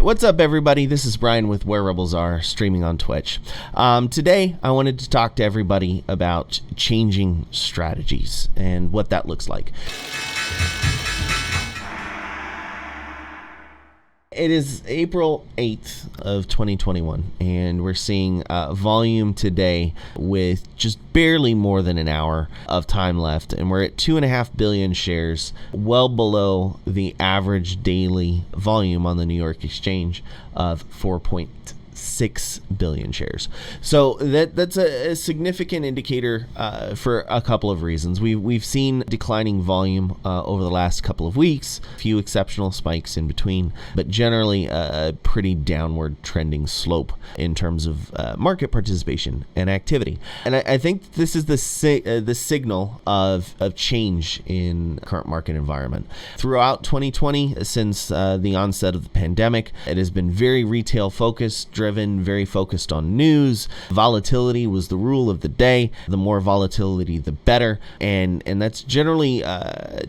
what's up, everybody? This is Brian with Where Rebels Are, streaming on Twitch. Today, I wanted to talk to everybody about changing strategies and what that looks like. It is April 8th of 2021, and we're seeing volume today with just barely more than an hour of time left, and we're at 2.5 billion shares, well below the average daily volume on the New York Exchange of 4.6 billion shares. So that's a significant indicator for a couple of reasons. We've seen declining volume over the last couple of weeks, a few exceptional spikes in between, but generally a pretty downward trending slope in terms of market participation and activity. And I think this is the signal of change in current market environment. Throughout 2020, since the onset of the pandemic, it has been very retail focused, driven, very focused on news. Volatility was the rule of the day. The more volatility, the better. And that's generally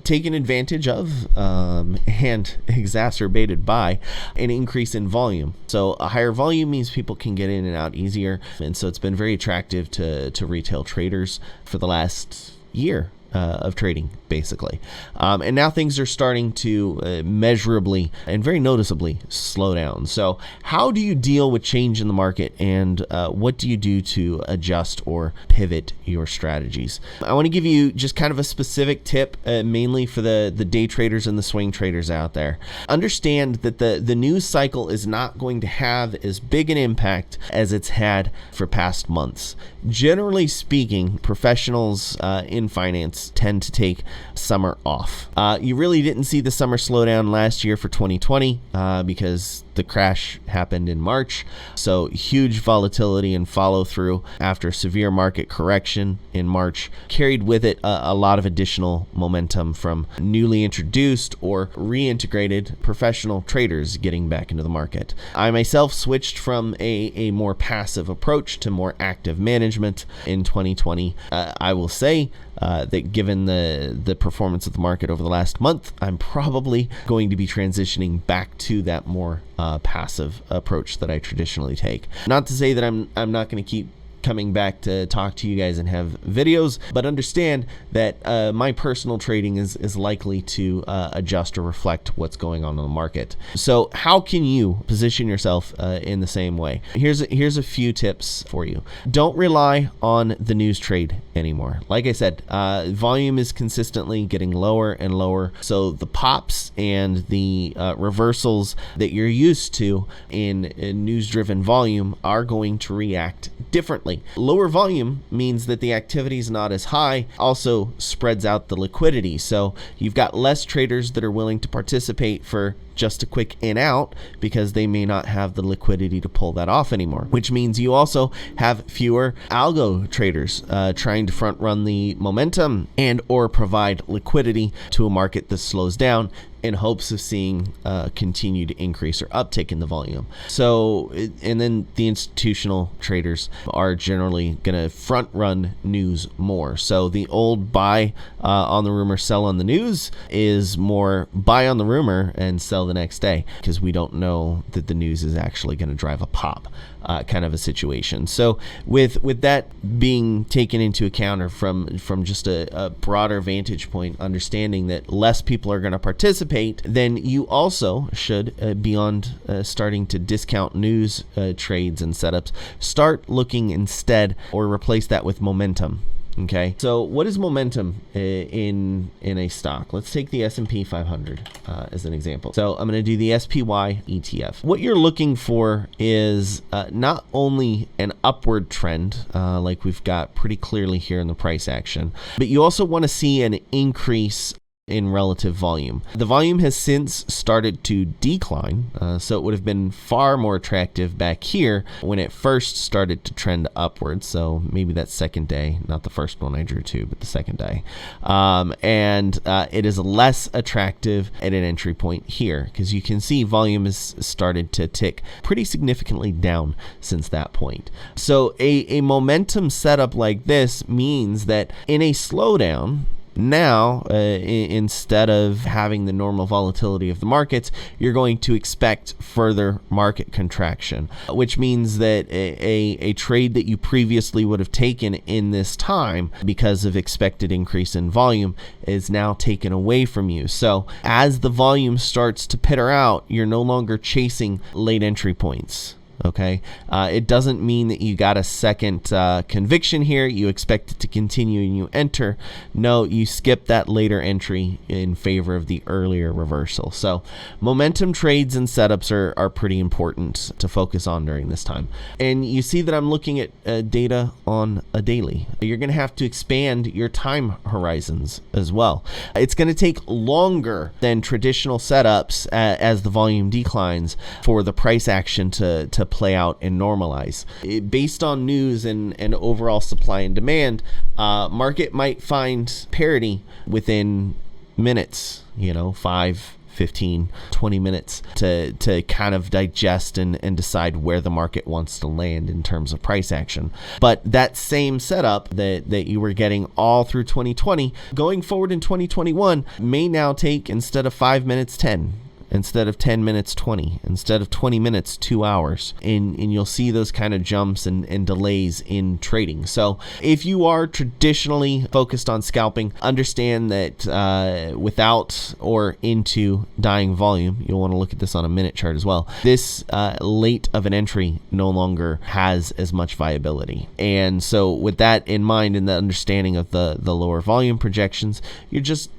taken advantage of and exacerbated by an increase in volume. So a higher volume means people can get in and out easier. And so it's been very attractive to retail traders for the last year of trading, basically. And now things are starting to measurably and very noticeably slow down. So how do you deal with change in the market, and what do you do to adjust or pivot your strategies? I want to give you just kind of a specific tip, mainly for the day traders and the swing traders out there. Understand that the news cycle is not going to have as big an impact as it's had for past months. Generally speaking, professionals in finance tend to take summer off. You really didn't see the summer slowdown last year for 2020 because the crash happened in March. So huge volatility and follow through after severe market correction in March carried with it a lot of additional momentum from newly introduced or reintegrated professional traders getting back into the market. I myself switched from a more passive approach to more active management in 2020. I will say that given the performance of the market over the last month, I'm probably going to be transitioning back to that more passive approach that I traditionally take. Not to say that I'm not going to keep coming back to talk to you guys and have videos, but understand that my personal trading is likely to adjust or reflect what's going on in the market. So how can you position yourself in the same way? Here's a few tips for you. Don't rely on the news trade anymore. Like I said, volume is consistently getting lower and lower, so the pops and the reversals that you're used to in news-driven volume are going to react differently. Lower volume means that the activity is not as high, also spreads out the liquidity. So you've got less traders that are willing to participate for just a quick in out because they may not have the liquidity to pull that off anymore, which means you also have fewer algo traders trying to front run the momentum and or provide liquidity to a market that slows down in hopes of seeing continued increase or uptick in the volume. So, and then the institutional traders are generally going to front run news more. So the old buy on the rumor, sell on the news is more buy on the rumor and sell the next day, because we don't know that the news is actually going to drive a pop kind of a situation. So with that being taken into account, or from just a broader vantage point, understanding that less people are going to participate, then you also should, beyond starting to discount news trades and setups, start looking instead or replace that with momentum. Okay, so what is momentum in a stock? Let's take the S&P 500 as an example. So I'm going to do the SPY ETF. What you're looking for is not only an upward trend, like we've got pretty clearly here in the price action, but you also want to see an increase in relative volume. The volume has since started to decline, so it would have been far more attractive back here when it first started to trend upwards. So maybe that second day, not the first one I drew to, but the second day. And it is less attractive at an entry point here, because you can see volume has started to tick pretty significantly down since that point. So a momentum setup like this means that in a slowdown, now, instead of having the normal volatility of the markets, you're going to expect further market contraction, which means that a trade that you previously would have taken in this time because of expected increase in volume is now taken away from you. So as the volume starts to peter out, you're no longer chasing late entry points. Okay, it doesn't mean that you got a second conviction here. You expect it to continue and you enter. No, you skip that later entry in favor of the earlier reversal. So momentum trades and setups are pretty important to focus on during this time. And you see that I'm looking at data on a daily. You're going to have to expand your time horizons as well. It's going to take longer than traditional setups as the volume declines for the price action to play out and normalize. Based on news and overall supply and demand, market might find parity within minutes, 5, 15, 20 minutes to kind of digest and decide where the market wants to land in terms of price action. But that same setup that you were getting all through 2020, going forward in 2021 may now take, instead of 5 minutes, 10. Instead of 10 minutes, 20, instead of 20 minutes, 2 hours. And you'll see those kind of jumps and delays in trading. So if you are traditionally focused on scalping, understand that without or into dying volume, you'll want to look at this on a minute chart as well. This late of an entry no longer has as much viability. And so with that in mind and the understanding of the lower volume projections, you're just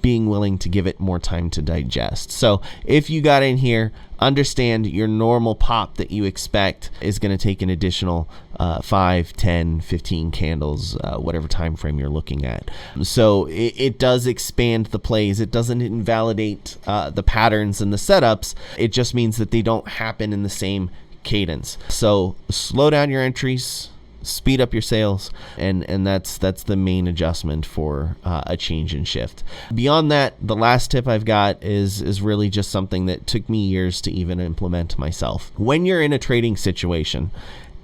being willing to give it more time to digest. So if you got in here, understand your normal pop that you expect is going to take an additional 5, 10, 15 candles, whatever time frame you're looking at. So it does expand the plays. It doesn't invalidate the patterns and the setups. It just means that they don't happen in the same cadence. So slow down your entries, speed up your sales, and that's the main adjustment for a change and shift. Beyond that, the last tip I've got is really just something that took me years to even implement myself. When you're in a trading situation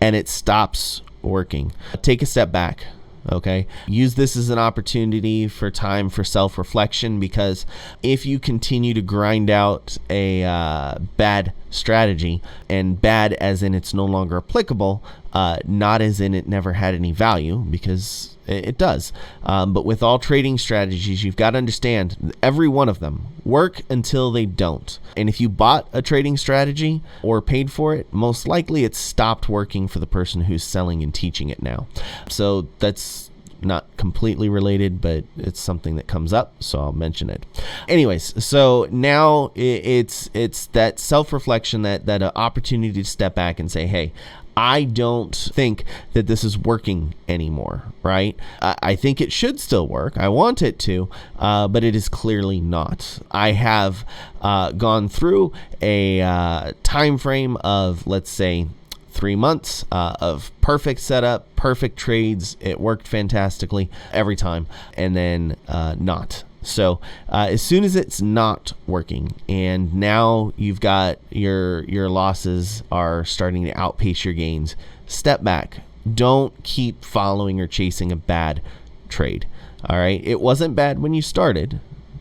and it stops working, take a step back. Okay, use this as an opportunity for time for self-reflection, because if you continue to grind out a bad strategy, and bad as in it's no longer applicable, not as in it never had any value, because it does. But with all trading strategies, you've got to understand every one of them work until they don't. And if you bought a trading strategy or paid for it, most likely it stopped working for the person who's selling and teaching it now. So that's not completely related, but it's something that comes up, so I'll mention it. Anyways, so now it's that self-reflection, that opportunity to step back and say, hey, I don't think that this is working anymore, right? I think it should still work. I want it to, but it is clearly not. I have gone through a time frame of, let's say, 3 months of perfect setup, perfect trades. It worked fantastically every time, and then not. So as soon as it's not working, and now you've got your losses are starting to outpace your gains, step back. Don't keep following or chasing a bad trade. All right, it wasn't bad when you started.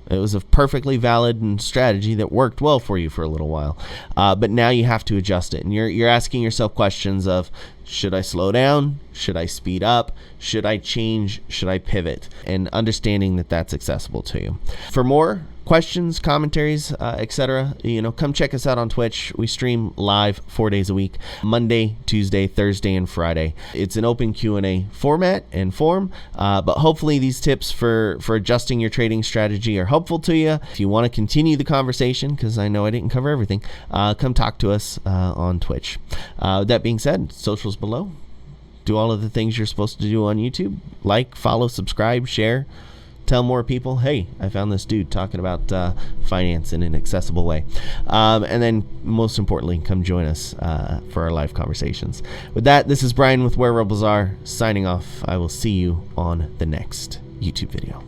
It was a perfectly valid strategy that worked well for you for a little while, but now you have to adjust it, and you're asking yourself questions of, should I slow down? Should I speed up? Should I change? Should I pivot? And understanding that that's accessible to you. For more questions, commentaries, etc., come check us out on Twitch. We stream live 4 days a week, Monday, Tuesday, Thursday, and Friday. It's an open Q&A format and form, but hopefully these tips for adjusting your trading strategy are helpful to you. If you want to continue the conversation, because I know I didn't cover everything, come talk to us on Twitch. With that being said, socials below. Do all of the things you're supposed to do on YouTube. Like, follow, subscribe, share. Tell more people, hey, I found this dude talking about finance in an accessible way. And then, most importantly, come join us for our live conversations. With that, this is Brian with Where Rebels Are, signing off. I will see you on the next YouTube video.